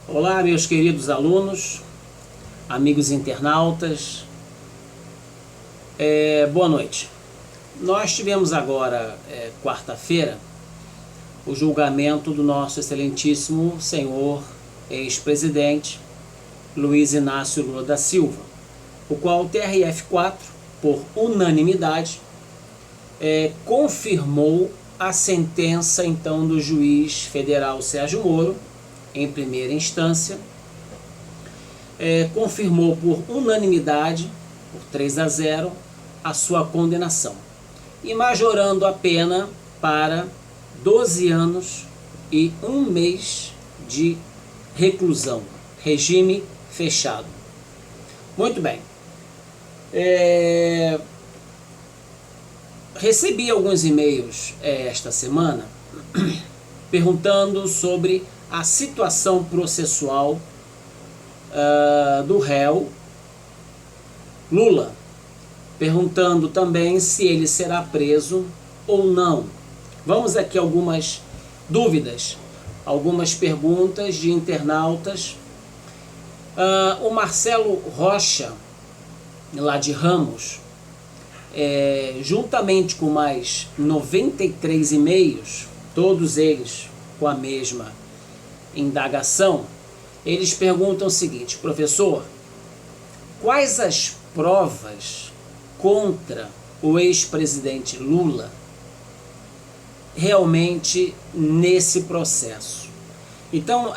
Olá, meus queridos alunos, amigos internautas, boa noite. Nós tivemos agora, quarta-feira, o julgamento do nosso excelentíssimo senhor ex-presidente Luiz Inácio Lula da Silva, o qual o TRF4, por unanimidade, confirmou a sentença então do juiz federal Sérgio Moro, em primeira instância, confirmou por unanimidade, por 3-0, a sua condenação, e majorando a pena para 12 anos e 1 mês de reclusão, regime fechado. Muito bem. Recebi alguns e-mails esta semana perguntando sobre a situação processual do réu Lula, perguntando também se ele será preso ou não. Vamos aqui algumas dúvidas, algumas perguntas de internautas. O Marcelo Rocha, lá de Ramos, juntamente com mais 93 e-mails, todos eles com a mesma indagação, eles perguntam o seguinte: professor, quais as provas contra o ex-presidente Lula realmente nesse processo? Então,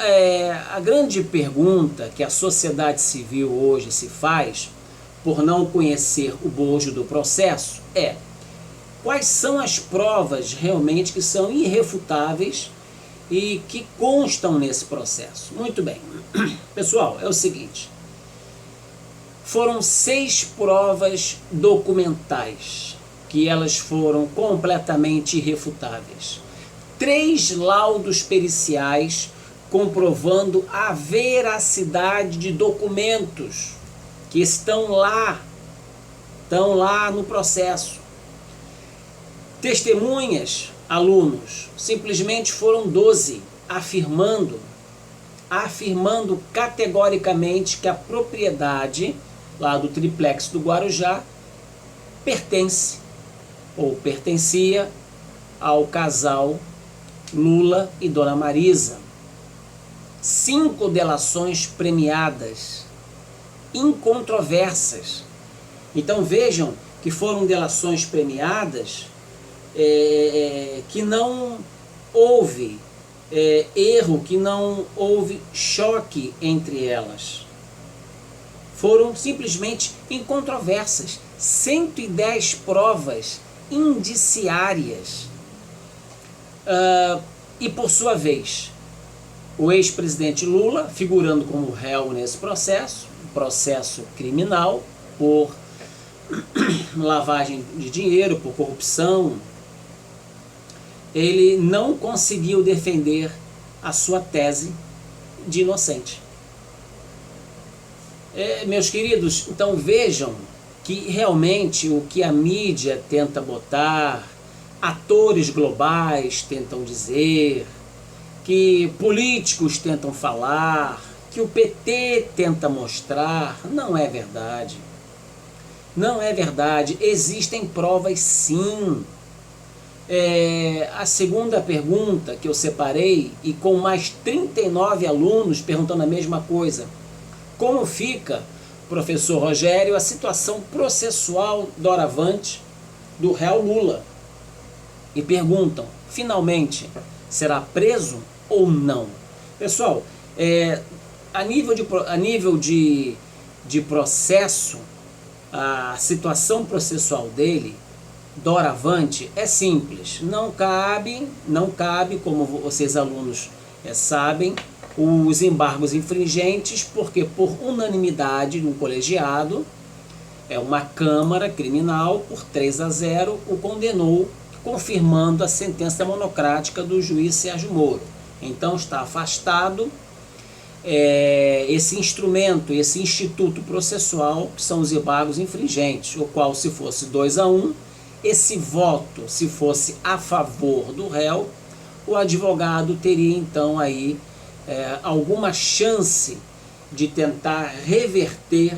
a grande pergunta que a sociedade civil hoje se faz, por não conhecer o bojo do processo, quais são as provas realmente que são irrefutáveis e que constam nesse processo? Muito bem, pessoal, é o seguinte: foram 6 provas documentais que elas foram completamente irrefutáveis, 3 laudos periciais comprovando a veracidade de documentos que estão lá no processo. Testemunhas, alunos, simplesmente foram 12, afirmando categoricamente que a propriedade lá do triplex do Guarujá pertence ou pertencia ao casal Lula e Dona Marisa. 5 delações premiadas, incontroversas. Então vejam que foram delações premiadas, que não houve erro, que não houve choque entre elas. Foram simplesmente incontroversas. 110 provas indiciárias. E por sua vez, o ex-presidente Lula, figurando como réu nesse processo criminal, por lavagem de dinheiro, por corrupção, ele não conseguiu defender a sua tese de inocente. Meus queridos, então vejam que realmente o que a mídia tenta botar, atores globais tentam dizer, que políticos tentam falar, que o PT tenta mostrar, não é verdade. Não é verdade. Existem provas, sim. A segunda pergunta que eu separei, e com mais 39 alunos perguntando a mesma coisa: como fica, professor Rogério, a situação processual doravante do réu Lula? E perguntam, finalmente, será preso ou não? Pessoal, a nível de processo, a situação processual dele, doravante, é simples. Não cabe, como vocês alunos sabem, os embargos infringentes, porque por unanimidade do colegiado, uma Câmara Criminal, por 3-0, o condenou, confirmando a sentença monocrática do juiz Sérgio Moro. Então está afastado esse instrumento, esse instituto processual, que são os embargos infringentes, o qual, se fosse 2-1, esse voto, se fosse a favor do réu, o advogado teria então aí alguma chance de tentar reverter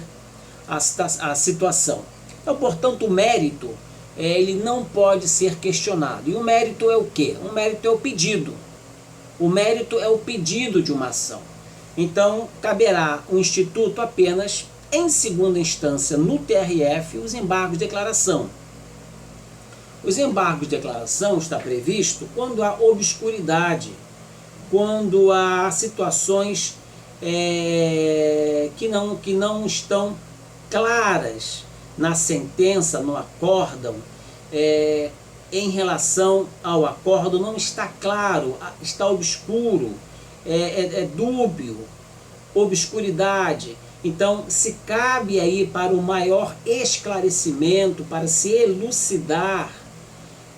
a situação. Então, portanto, o mérito ele não pode ser questionado. E o mérito é o quê? O mérito é o pedido. O mérito é o pedido de uma ação. Então, caberá ao Instituto apenas, em segunda instância, no TRF, os embargos de declaração. Os embargos de declaração está previsto quando há obscuridade, quando há situações que não estão claras na sentença, no acórdão, em relação ao acórdão não está claro, está obscuro, é dúbio, obscuridade. Então, se cabe aí para o maior esclarecimento, para se elucidar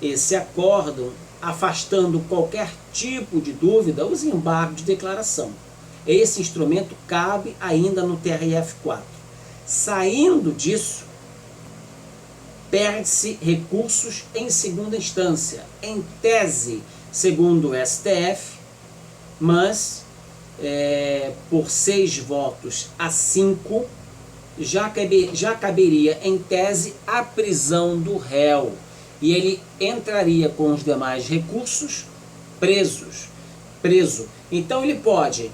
esse acórdão, afastando qualquer tipo de dúvida, os embargos de declaração. Esse instrumento cabe ainda no TRF4. Saindo disso, perde-se recursos em segunda instância, em tese, segundo o STF, mas por 6 votos a 5, já caberia em tese a prisão do réu, e ele entraria com os demais recursos preso. Então ele pode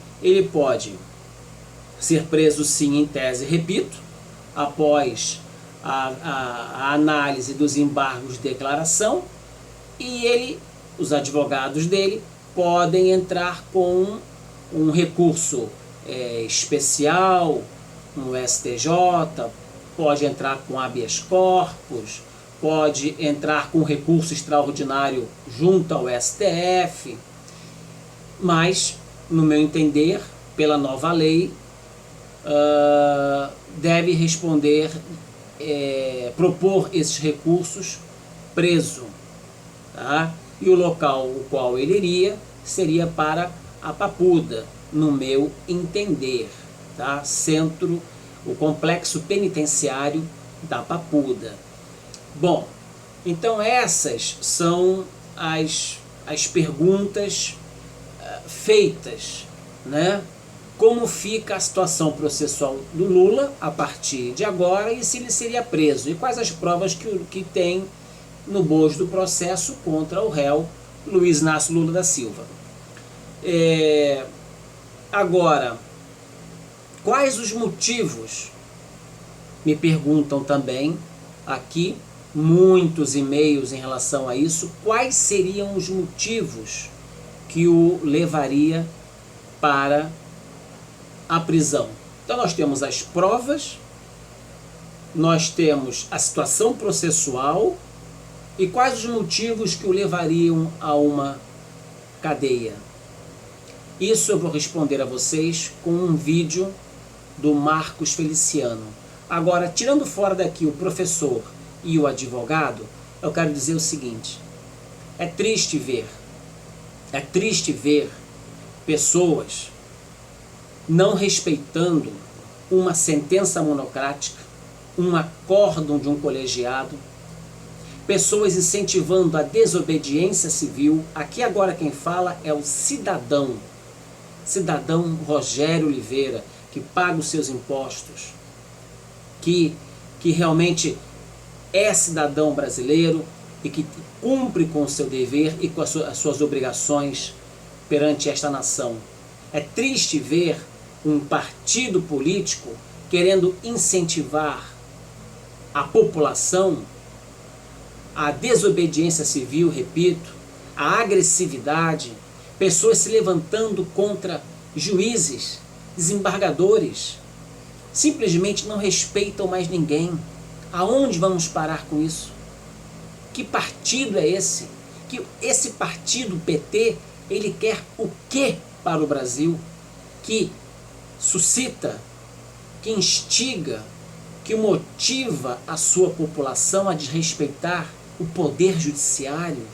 ser preso sim em tese, repito, após a análise dos embargos de declaração, e os advogados dele podem entrar com um recurso especial no STJ, pode entrar com habeas corpus, pode entrar com recurso extraordinário junto ao STF, mas, no meu entender, pela nova lei, deve responder, propor esses recursos preso, tá? E o local o qual ele iria seria para a Papuda, no meu entender, tá? O complexo penitenciário da Papuda. Bom, então essas são as perguntas feitas, né? Como fica a situação processual do Lula a partir de agora e se ele seria preso, e quais as provas que tem no bojo do processo contra o réu Luiz Inácio Lula da Silva. Agora, quais os motivos? Me perguntam também aqui, muitos e-mails em relação a isso, quais seriam os motivos que o levaria para a prisão? Então nós temos as provas, nós temos a situação processual e quais os motivos que o levariam a uma cadeia. Isso eu vou responder a vocês com um vídeo do Marcos Feliciano. Agora, tirando fora daqui o professor e o advogado, eu quero dizer o seguinte: é triste ver pessoas não respeitando uma sentença monocrática, um acórdão de um colegiado, pessoas incentivando a desobediência civil. Aqui agora quem fala é o cidadão Rogério Oliveira, que paga os seus impostos, que realmente é cidadão brasileiro e que cumpre com o seu dever e com as suas obrigações perante esta nação. É triste ver um partido político querendo incentivar a população à desobediência civil, repito, à agressividade, pessoas se levantando contra juízes, desembargadores, simplesmente não respeitam mais ninguém. Aonde vamos parar com isso? Que partido é esse? Que esse partido, o PT, ele quer o quê para o Brasil? Que suscita, que instiga, que motiva a sua população a desrespeitar o poder judiciário?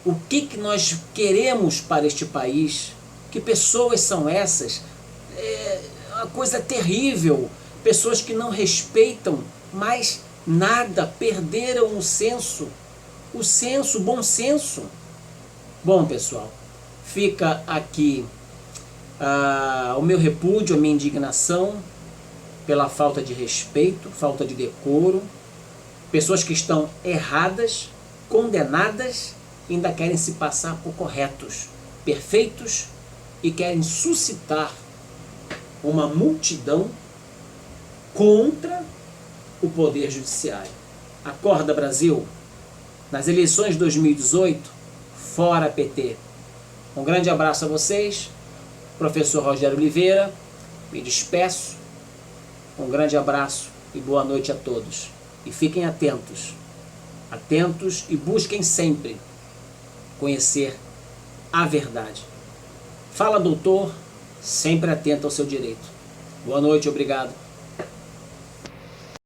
O que nós queremos para este país? Que pessoas são essas? É uma coisa terrível. Pessoas que não respeitam mais nada, perderam o bom senso. Bom, pessoal, fica aqui o meu repúdio, a minha indignação pela falta de respeito, falta de decoro, pessoas que estão erradas, condenadas, ainda querem se passar por corretos, perfeitos, e querem suscitar uma multidão contra o Poder Judiciário. Acorda, Brasil! Nas eleições de 2018, fora PT. Um grande abraço a vocês, professor Rogério Oliveira, me despeço, um grande abraço e boa noite a todos. E fiquem atentos e busquem sempre conhecer a verdade. Fala, doutor, sempre atento ao seu direito. Boa noite, obrigado.